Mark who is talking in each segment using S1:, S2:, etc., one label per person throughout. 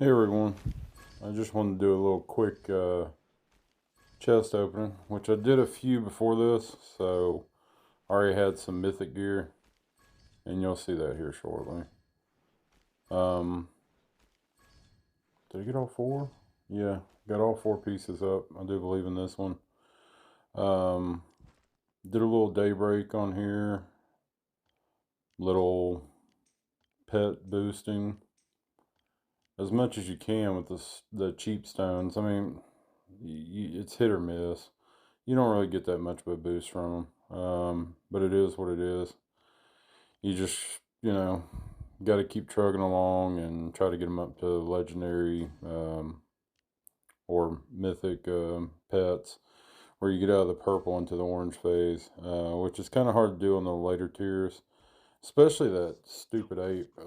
S1: Hey everyone, I just wanted to do a little quick chest opening, which I did a few before this, so I already had some mythic gear, and you'll see that here shortly. Um, did I get all four? Yeah, got all four pieces up. I do believe in this one. Um, did a little daybreak on here, little pet boosting, as much as you can with the cheap stones. I mean, it's hit or miss. You don't really get that much of a boost from them, but it is what it is. You just, you know, got to keep trugging along and try to get them up to legendary or mythic pets, where you get out of the purple into the orange phase, which is kind of hard to do on the later tiers, especially that stupid ape.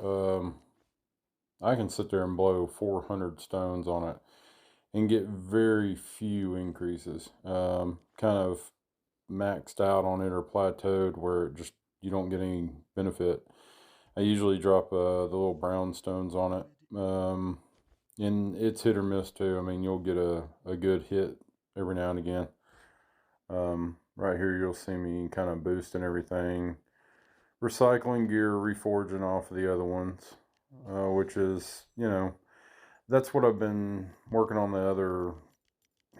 S1: I can sit there and blow 400 stones on it and get very few increases. Kind of maxed out on it or plateaued where it just you don't get any benefit. I usually drop the little brown stones on it, and it's hit or miss too. I mean, you'll get a good hit every now and again. Right here, you'll see me kind of boosting everything, recycling gear, reforging off of the other ones, which is, that's what I've been working on the other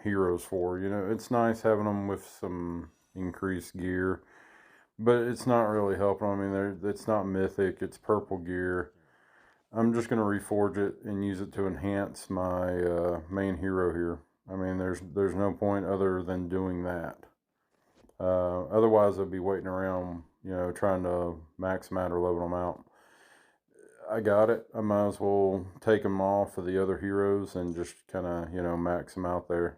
S1: heroes for. It's nice having them with some increased gear, but it's not really helping. I mean, it's not mythic, it's purple gear. I'm just going to reforge it and use it to enhance my main hero here. I mean, there's no point other than doing that. Otherwise, I'd be waiting around, trying to max them out or level them out. I got it. I might as well take them off of the other heroes and just kind of, max them out there.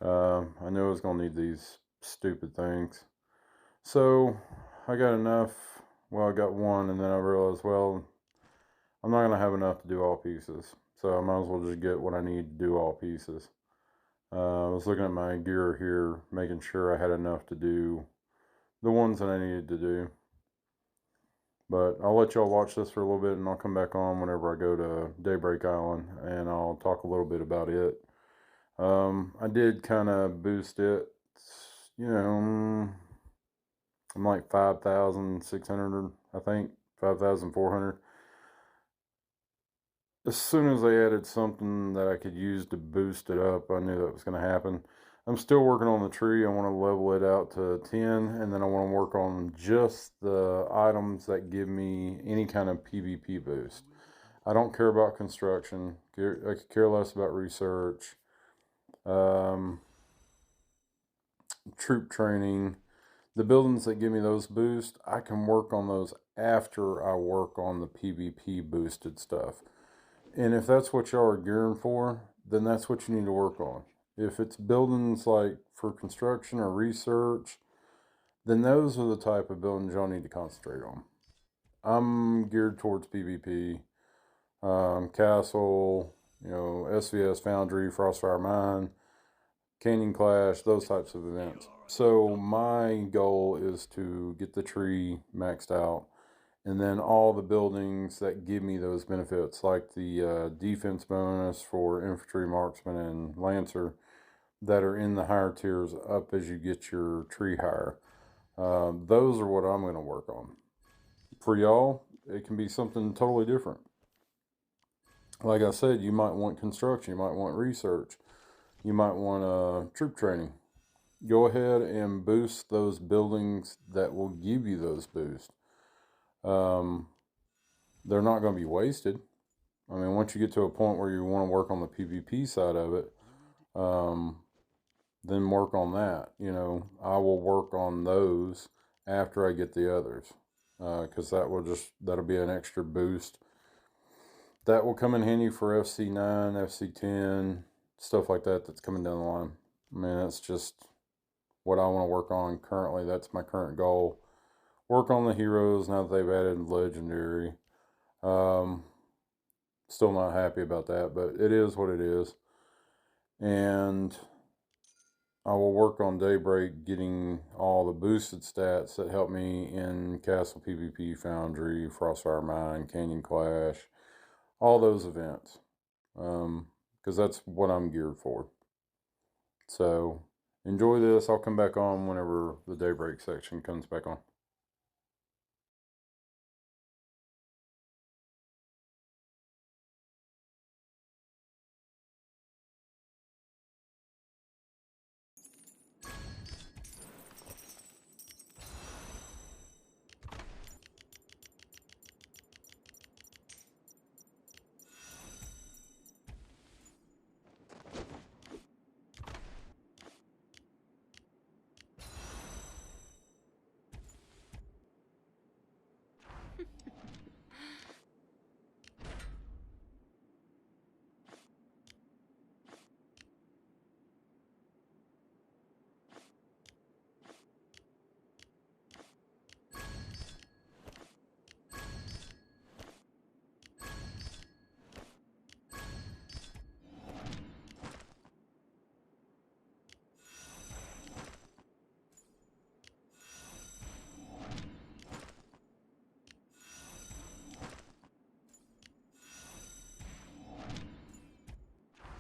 S1: I knew I was going to need these stupid things. So I got enough. Well, I got one, and then I realized, well, I'm not going to have enough to do all pieces. So I might as well just get what I need to do all pieces. I was looking at my gear here, making sure I had enough to do the ones that I needed to do. But I'll let y'all watch this for a little bit, and I'll come back on whenever I go to Daybreak Island, and I'll talk a little bit about it. I did kind of boost it. You know, I'm like 5,600, I think, 5,400. As soon as they added something that I could use to boost it up, I knew that was going to happen. I'm still working on the tree. I want to level it out to 10, and then I want to work on just the items that give me any kind of PvP boost. I don't care about construction. I could care less about research, um, troop training. The buildings that give me those boosts, I can work on those after I work on the PvP boosted stuff. And if that's what y'all are gearing for, then that's what you need to work on. If it's buildings like for construction or research, then those are the type of buildings y'all need to concentrate on. I'm geared towards PvP, Castle, SVS Foundry, Frostfire Mine, Canyon Clash, those types of events. So my goal is to get the tree maxed out, and then all the buildings that give me those benefits, like the defense bonus for infantry, marksman, and lancer, that are in the higher tiers up as you get your tree higher. Those are what I'm going to work on. For y'all, it can be something totally different. Like I said, you might want construction, you might want research, you might want troop training. Go ahead and boost those buildings that will give you those boosts. Um, they're not going to be wasted. I mean, once you get to a point where you want to work on the PvP side of it, um, then work on that. I will work on those after I get the others, because that'll be an extra boost that will come in handy for FC9, FC10, stuff like that. That's coming down the line. I mean, that's just what I want to work on currently. That's my current goal. Work on the heroes now that they've added legendary. Um, Still not happy about that, but it is what it is. And I will work on Daybreak getting all the boosted stats that help me in Castle PvP Foundry, Frostfire Mine, Canyon Clash, all those events. because that's what I'm geared for. So enjoy this. I'll come back on whenever the daybreak section comes back on.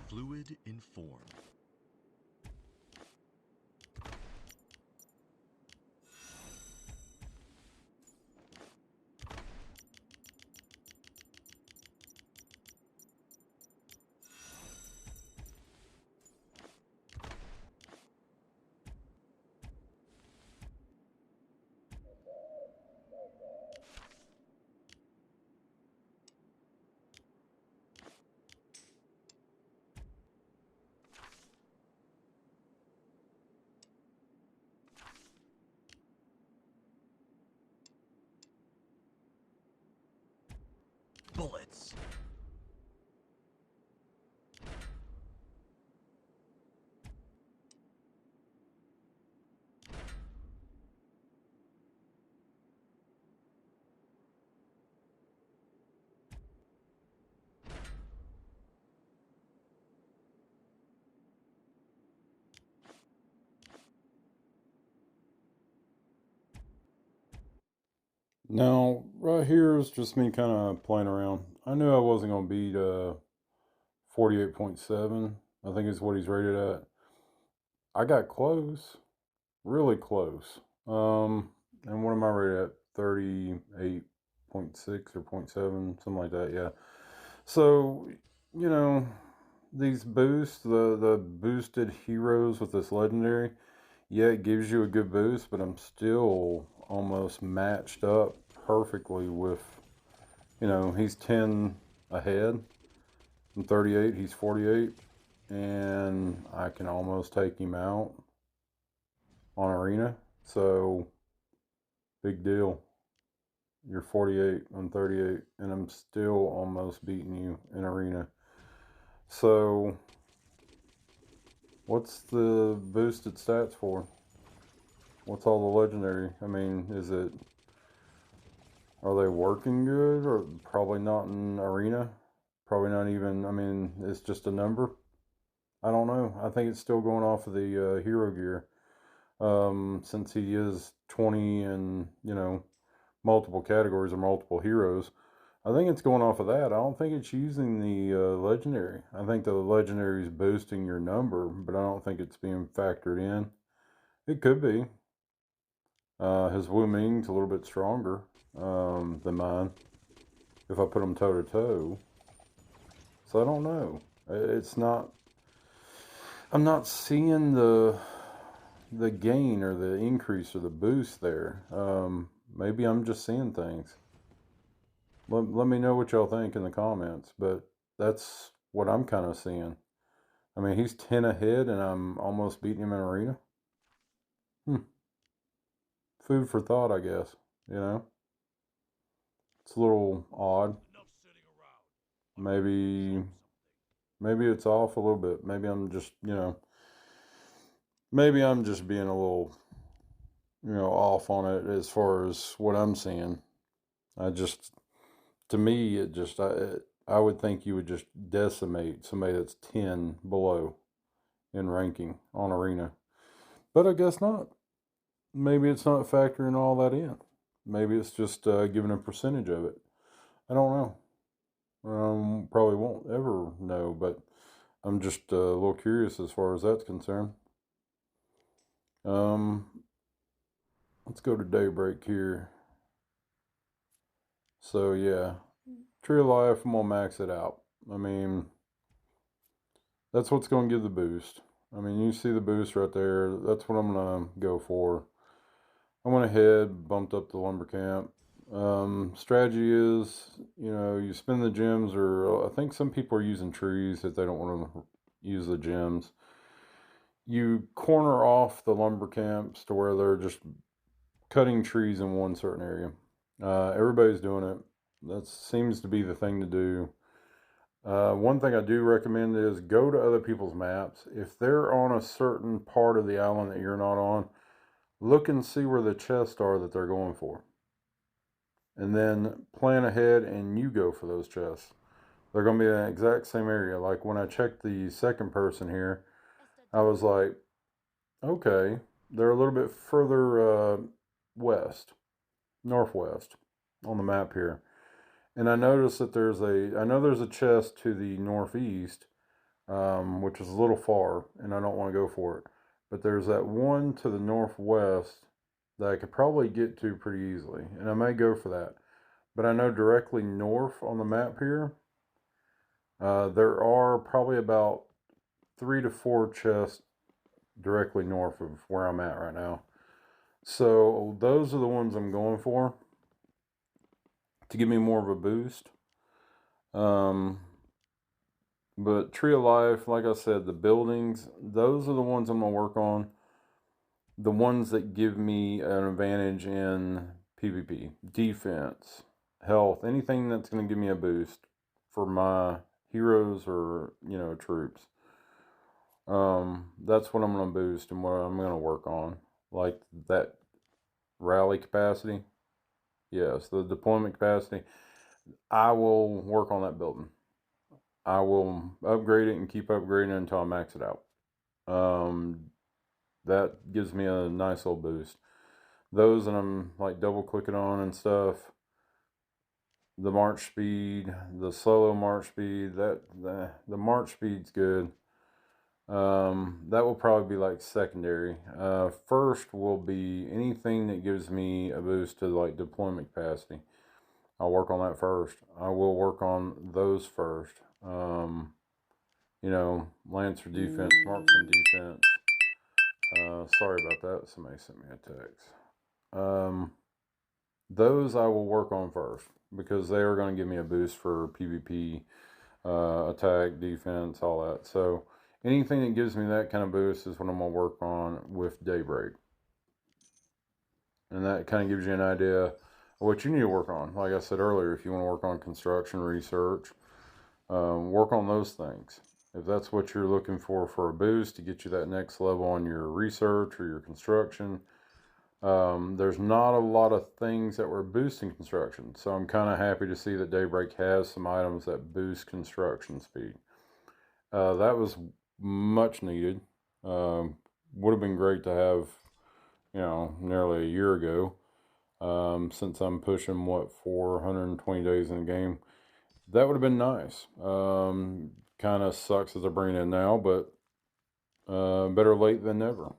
S2: Fluid in form. Bullets.
S1: Now, right here is just me kind of playing around. I knew I wasn't going to beat 48.7, I think is what he's rated at. I got close, really close. And what am I rated at? 38.6 or point 0.7, something like that, yeah. So, you know, these boosts, the boosted heroes with this legendary, yeah, it gives you a good boost, but I'm still almost matched up perfectly with, he's 10 ahead. I'm 38, he's 48, and I can almost take him out on Arena. So, big deal. You're 48, I'm 38, and I'm still almost beating you in Arena. So, what's the boosted stats for? What's all the legendary? I mean, are they working good? Or probably not in Arena? Probably not even, I mean, it's just a number. I don't know. I think it's still going off of the hero gear. Since he is 20 and, multiple categories or multiple heroes. I think it's going off of that. I don't think it's using the legendary. I think the legendary is boosting your number, but I don't think it's being factored in. It could be. His Wu Ming's a little bit stronger than mine if I put them toe to toe. So I don't know. It's not. I'm not seeing the gain or the increase or the boost there. Maybe I'm just seeing things. Let me know what y'all think in the comments, but that's what I'm kind of seeing. I mean, he's 10 ahead and I'm almost beating him in Arena. Food for thought, I guess. You know, it's a little odd. Maybe, maybe it's off a little bit. Maybe I'm just, maybe I'm just being a little, off on it as far as what I'm seeing. I just, to me, I would think you would just decimate somebody that's 10 below in ranking on Arena. But I guess not. Maybe it's not factoring all that in. Maybe it's just giving a percentage of it. I don't know. Probably won't ever know, but I'm just a little curious as far as that's concerned. Um, let's go to Daybreak here. So yeah, Tree of Life, I'm gonna max it out. I mean, that's what's gonna give the boost. I mean, you see the boost right there. That's what I'm gonna go for. I went ahead, bumped up the lumber camp. Strategy is, you spin the gems, or I think some people are using trees if they don't want to use the gems. You corner off the lumber camps to where they're just cutting trees in one certain area. Everybody's doing it. That seems to be the thing to do. One thing I do recommend is go to other people's maps. If they're on a certain part of the island that you're not on, look and see where the chests are that they're going for. And then plan ahead and you go for those chests. They're going to be in the exact same area. Like when I checked the second person here, I was like, okay, they're a little bit further west, northwest on the map here. And I noticed that I know there's a chest to the northeast, which is a little far, and I don't want to go for it. But there's that one to the northwest that I could probably get to pretty easily, and I may go for that. But I know directly north on the map here, there are probably about 3 to 4 chests directly north of where I'm at right now. So those are the ones I'm going for to give me more of a boost. But Tree of Life, like I said, the buildings, those are the ones I'm going to work on. The ones that give me an advantage in PvP, defense, health, anything that's going to give me a boost for my heroes or, troops. That's what I'm going to boost and what I'm going to work on. Like that rally capacity. Yes, the deployment capacity. I will work on that building. I will upgrade it and keep upgrading it until I max it out. That gives me a nice little boost. Those that I'm like double clicking on and stuff, the march speed, the solo march speed, the march speed's good. That will probably be like secondary. First will be anything that gives me a boost to like deployment capacity. I'll work on that first. I will work on those first. Lancer defense, marksman defense. Sorry about that. Somebody sent me a text. Those I will work on first because they are going to give me a boost for PvP, attack, defense, all that. So anything that gives me that kind of boost is what I'm going to work on with Daybreak. And that kind of gives you an idea of what you need to work on. Like I said earlier, if you want to work on construction research, work on those things. If that's what you're looking for a boost to get you that next level on your research or your construction, there's not a lot of things that were boosting construction. So I'm kind of happy to see that Daybreak has some items that boost construction speed. That was much needed. Would have been great to have, nearly a year ago. Since I'm pushing 420 days in the game, that would have been nice. Kind of sucks that they're bringing it now, but better late than never.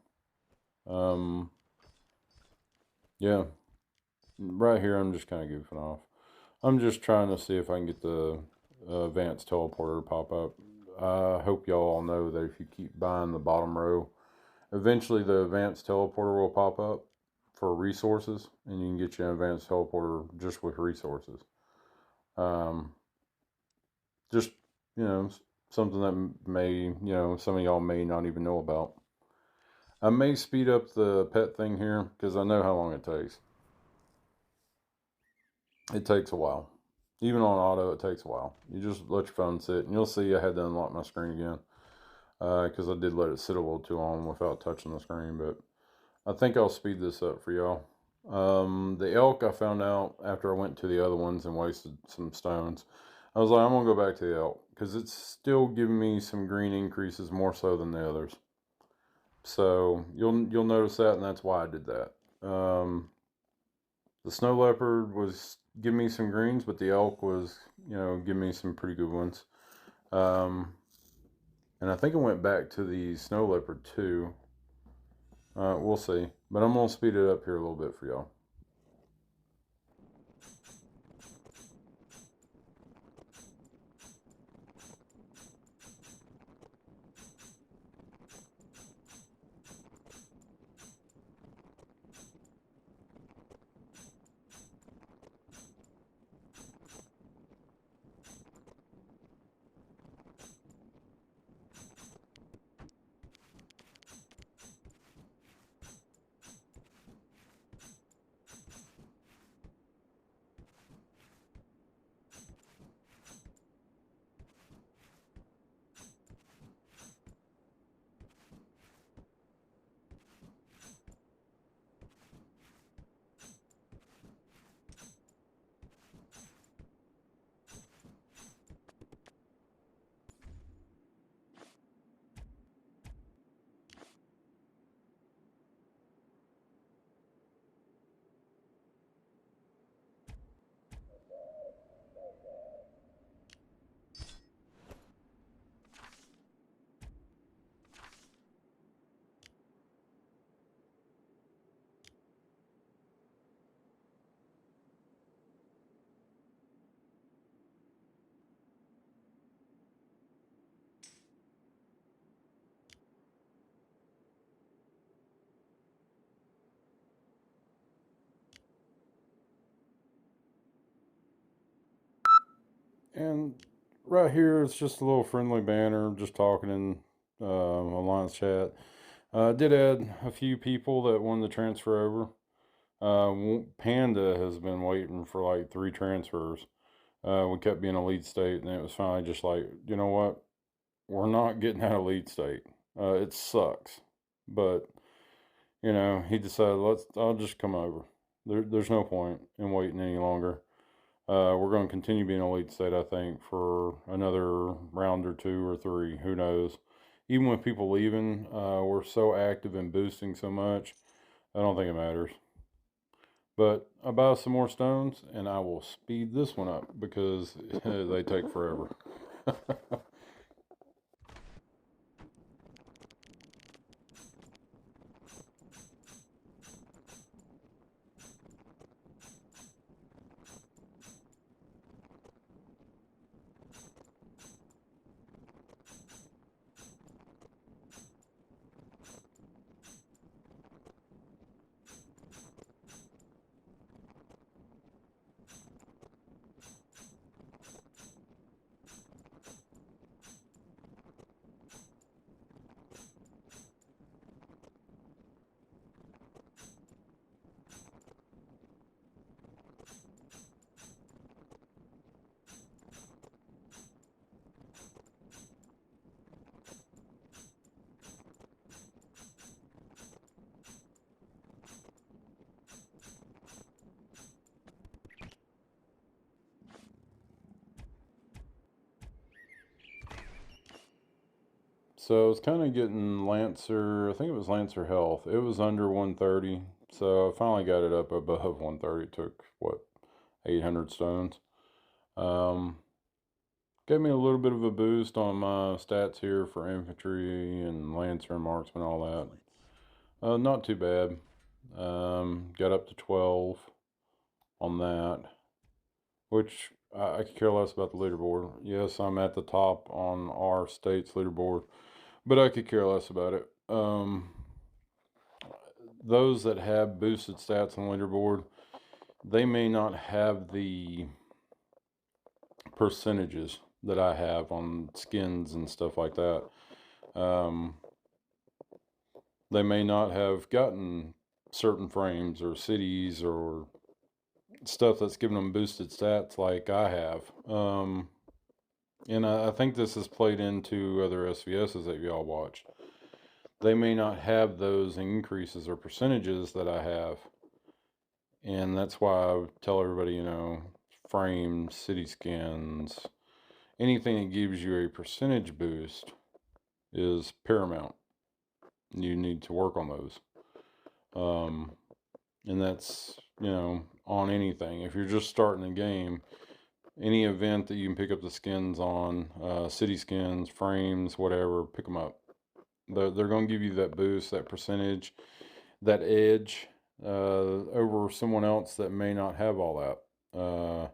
S1: Yeah, right here I'm just kind of goofing off. I'm just trying to see if I can get the advanced teleporter to pop up. I hope y'all all know that if you keep buying the bottom row, eventually the advanced teleporter will pop up for resources, and you can get you an advanced teleporter just with resources. Just, something that may, some of y'all may not even know about. I may speed up the pet thing here because I know how long it takes. It takes a while. Even on auto, it takes a while. You just let your phone sit, and you'll see I had to unlock my screen again because I did let it sit a little too long without touching the screen. But I think I'll speed this up for y'all. The elk I found out after I went to the other ones and wasted some stones. I was like, I'm gonna go back to the elk because it's still giving me some green increases more so than the others. So you'll notice that, and that's why I did that. The snow leopard was give me some greens, but the elk was, give me some pretty good ones. Um, and I think I went back to the snow leopard too. We'll see, but I'm gonna speed it up here a little bit for y'all. And right here, it's just a little friendly banner, just talking in Alliance chat. I did add a few people that wanted to transfer over. Panda has been waiting for like 3 transfers. We kept being a lead state, and it was finally just like, you know what? We're not getting out of lead state. It sucks, but he decided I'll just come over. There's no point in waiting any longer. We're going to continue being a lead state, I think, for another round or 2 or 3. Who knows? Even with people leaving, we're so active and boosting so much. I don't think it matters. But I buy some more stones, and I will speed this one up because they take forever. So it's kind of getting Lancer, I think it was Lancer Health. It was under 130. So I finally got it up above 130. It took, what, 800 stones. Um, Gave me a little bit of a boost on my stats here for infantry and Lancer and marksman, all that. Not too bad. Got up to 12 on that, which I could care less about the leaderboard. Yes, I'm at the top on our state's leaderboard, but I could care less about it. Those that have boosted stats on leaderboard, they may not have the percentages that I have on skins and stuff like that. Um, they may not have gotten certain frames or cities or stuff that's giving them boosted stats like I have. And I think this has played into other SVSs that y'all watch. They may not have those increases or percentages that I have. And that's why I tell everybody, frames, city skins, anything that gives you a percentage boost is paramount. You need to work on those. And that's, on anything. If you're just starting a game, any event that you can pick up the skins on, city skins, frames, whatever, pick them up. They're going to give you that boost, that percentage, that edge over someone else that may not have all that.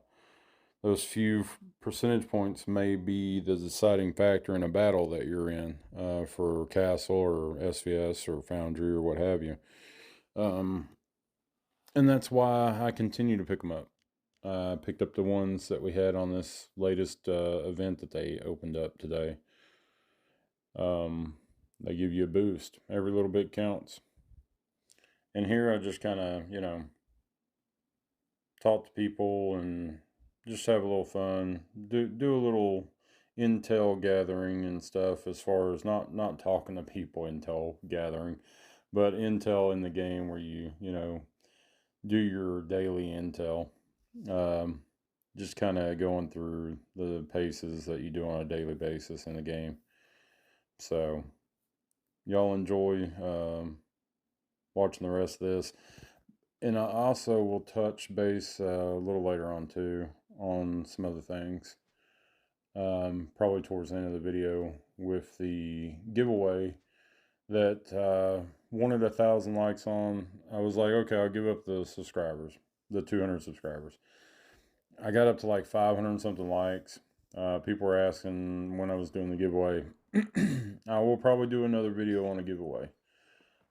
S1: Those few percentage points may be the deciding factor in a battle that you're in, for Castle or SVS or Foundry or what have you. And that's why I continue to pick them up. I picked up the ones that we had on this latest event that they opened up today. They give you a boost. Every little bit counts. And here I just kind of, talk to people and just have a little fun. Do a little intel gathering and stuff, as far as not talking to people intel gathering, but intel in the game where you do your daily intel. Just kind of going through the paces that you do on a daily basis in the game. So y'all enjoy watching the rest of this. And I also will touch base a little later on too on some other things. Probably towards the end of the video with the giveaway that wanted 1,000 likes on. I was like, okay, I'll give up the subscribers, the 200 subscribers. I got up to like 500 and something likes. People were asking when I was doing the giveaway. I will probably do another video on a giveaway.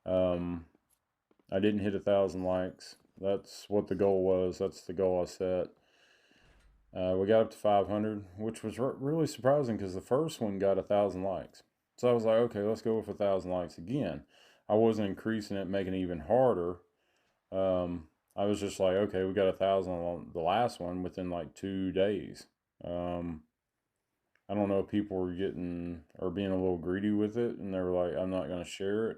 S1: I didn't hit 1,000 likes. That's what the goal was. That's the goal I set. We got up to 500, which was really surprising because the first one got 1,000 likes. So I was like, okay, let's go with 1,000 likes again. I wasn't increasing it, making it even harder. I was just like, okay, we got 1,000 on the last one within like 2 days. I don't know if people were being a little greedy with it, and they were like, I'm not going to share it.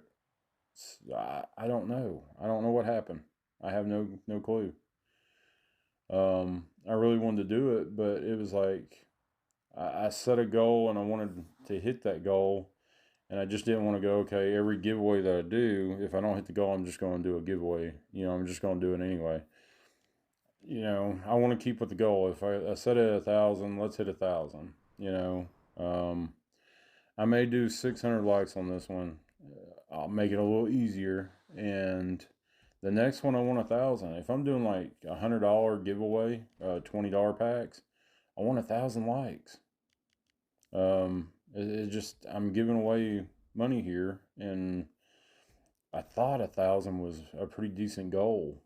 S1: I don't know. I don't know what happened. I have no clue. I really wanted to do it, but it was like I set a goal and I wanted to hit that goal, and I just didn't want to go, okay, every giveaway that I do, if I don't hit the goal, I'm just going to do a giveaway. I'm just going to do it anyway. I want to keep with the goal. If I set it at 1,000, let's hit 1,000. I may do 600 likes on this one. I'll make it a little easier, and the next one I want 1,000. If I'm doing like $100 giveaway, $20 packs, I want 1,000 likes. It just, I'm giving away money here, and I thought 1,000 was a pretty decent goal.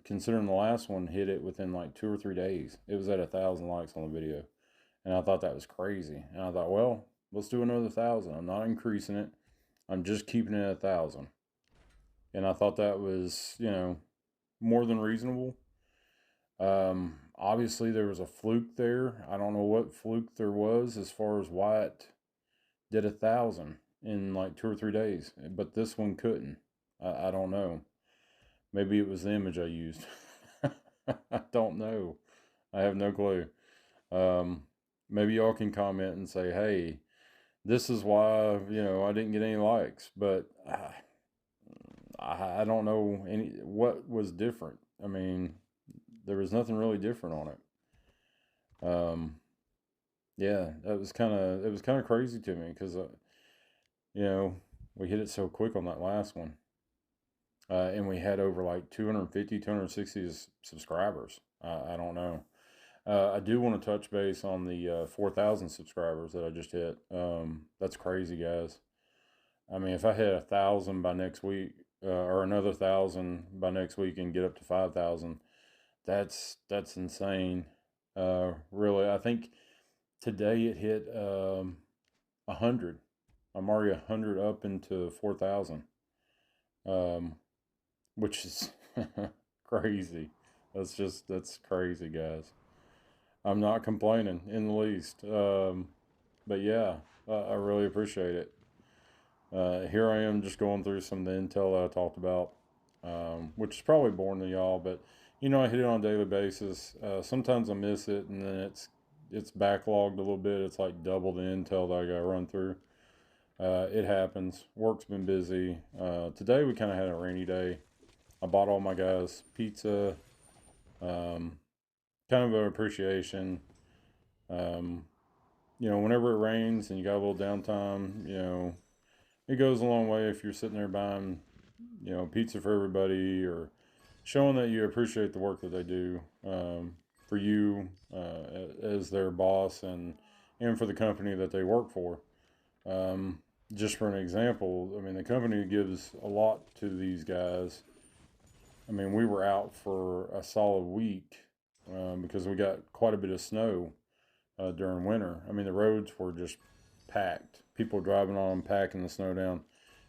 S1: Considering the last one hit it within like 2 or 3 days. It was at 1,000 likes on the video, and I thought that was crazy. And I thought, well, let's do another 1,000. I'm not increasing it. I'm just keeping it at 1,000. And I thought that was, more than reasonable. Obviously there was a fluke there. I don't know what fluke there was as far as why it did 1,000 in like 2 or 3 days, but this one couldn't. I don't know. Maybe it was the image I used. I don't know. I have no clue. Maybe y'all can comment and say, hey, this is why, I didn't get any likes, but I don't know what was different. I mean, there was nothing really different on it. Yeah, it was kind of crazy to me because, we hit it so quick on that last one. And we had over like 250, 260 subscribers. I don't know. I do want to touch base on the 4,000 subscribers that I just hit. That's crazy, guys. I mean, if I hit 1,000 by next week, or another 1,000 by next week, and get up to 5,000, that's insane. Really, I think today it hit 100. I'm already 100 up into 4,000, which is crazy. That's crazy, guys. I'm not complaining in the least. But yeah, I really appreciate it. Here I am just going through some of the intel that I talked about, which is probably boring to y'all, but I hit it on a daily basis. Sometimes I miss it, and then it's backlogged a little bit. It's like double the intel that I got to run through. It happens. Work's been busy. Today we kind of had a rainy day. I bought all my guys pizza, kind of an appreciation. Um, whenever it rains and you got a little downtime, it goes a long way if you're sitting there buying, pizza for everybody, or showing that you appreciate the work that they do, for you, as their boss, and for the company that they work for. Um, just for an example, I mean, the company gives a lot to these guys. I mean, we were out for a solid week, because we got quite a bit of snow, during winter. I mean, the roads were just packed. People driving on them, packing the snow down.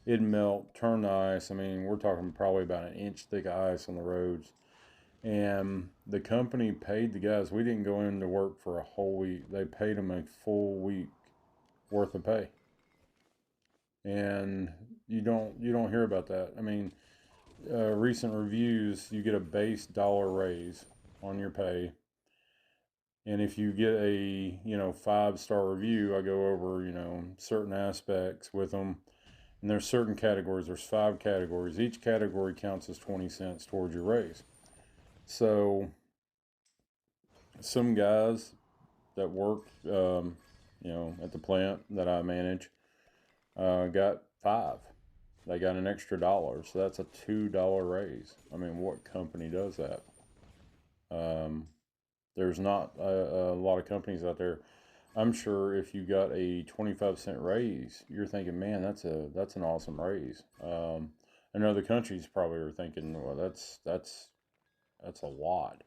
S1: It'd melt, turn to ice. I mean, we're talking probably about an inch thick of ice on the roads. And the company paid the guys. We didn't go into work for a whole week. They paid them a full week worth of pay. And you don't hear about that. I mean, recent reviews, you get a base dollar raise on your pay. And if you get a, 5-star review, I go over, certain aspects with them. And there's certain categories. There's 5 categories. Each category counts as 20 cents towards your raise. So some guys that work, at the plant that I manage, got 5. They got an extra dollar. So that's a $2 raise. I mean, what company does that? Um, there's not a lot of companies out there. I'm sure if you got a 25-cent raise, you're thinking, man, that's an awesome raise. And other countries probably are thinking, well, that's a lot,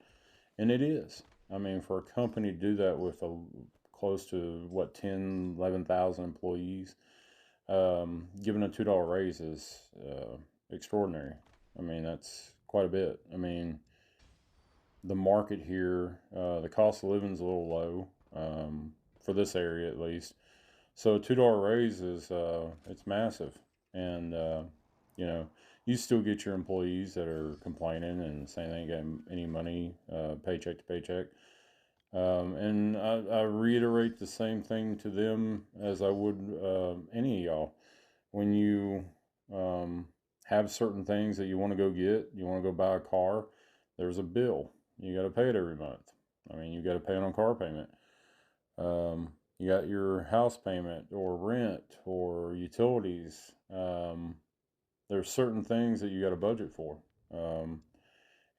S1: and it is. I mean, for a company to do that with close to what 10, 11,000 employees, giving a $2 raise is, extraordinary. I mean, that's quite a bit. I mean, the market here, the cost of living is a little low, for this area at least. So a $2 raise is, it's massive, and you know you still get your employees that are complaining and saying they ain't getting any money, paycheck to paycheck. And I reiterate the same thing to them as I would, any of y'all. When you, um, have certain things that you want to go get, you want to go buy a car, there's a bill. You got to pay it every month. I mean, you got to pay it on car payment. You got your house payment or rent or utilities. There's certain things that you got to budget for. Um,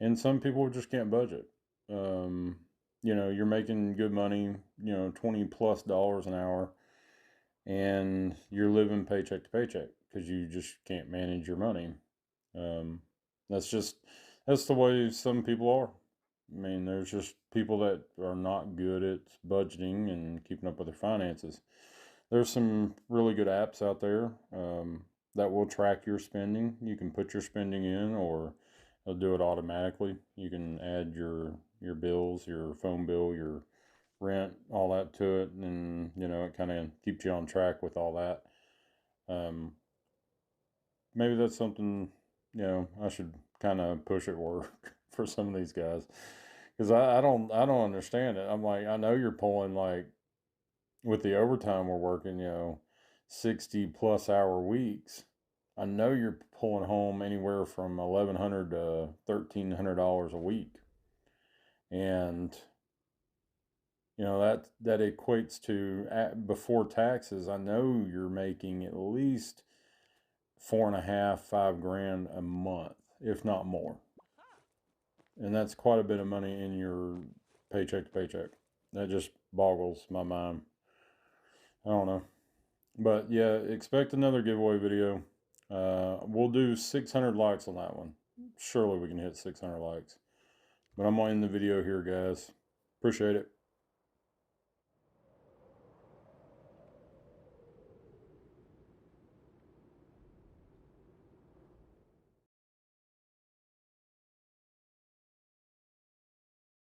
S1: and some people just can't budget. Um, you're making good money, 20 plus dollars an hour, and you're living paycheck to paycheck because you just can't manage your money. Um, that's just that's the way some people are. I mean, there's just people that are not good at budgeting and keeping up with their finances. There's some really good apps out there, that will track your spending. You can put your spending in, or they'll do it automatically. You can add your bills, your phone bill, your rent, all that to it, and it kind of keeps you on track with all that. Um, Maybe that's something I should kind of push at work for some of these guys, because I don't understand it. I'm like, I know you're pulling, like, with the overtime we're working, 60 plus hour weeks. I know you're pulling home anywhere from 1,100 to $1,300 a week, and that equates to, before taxes. I know you're making at least 4.5, 5 grand a month, if not more, and that's quite a bit of money in your paycheck to paycheck. That just boggles my mind. I don't know. But yeah, expect another giveaway video. We'll do 600 likes on that one. Surely we can hit 600 likes. But I'm going to end the video here, guys. Appreciate it.